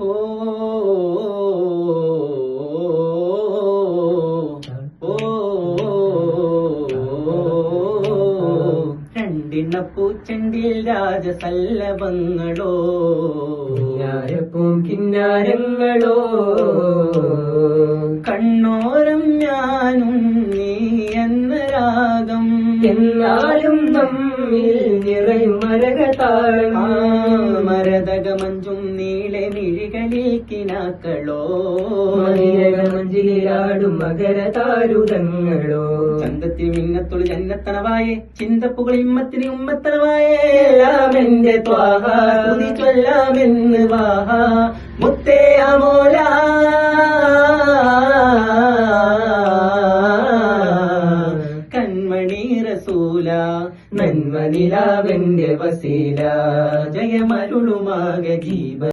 ഓ രണ്ടിണ്ണപ്പൂച്ചെണ്ടിൽ രാജസല്ലഭങ്ങളോ കിന്നാരങ്ങളോ കണ്ണോരം ഞാനും നീ എന്ന രാഗം എന്നാലും നമ്മിൽ നിറയും മരകതാളം മരതകമഞ്ചും നീളെ മിഴികളിൽ കിനാക്കളോ മഞ്ചിലാടും മകരതാരുതങ്ങളോ ചന്തത്തിൽ മിന്നത്തുള്ളു ജന്നത്തണവായേ ചിന്തപ്പുകൾ ഇമ്മത്തിന് ഉമ്മത്തണവായേ എല്ലാം എന്റെ ത്വാഹ തുതി ചൊല്ലാമെന്ന് വാഹ മുത്തേ അമോല കൺമണി റസൂല നന്മനിലാവെന്റെ വസീല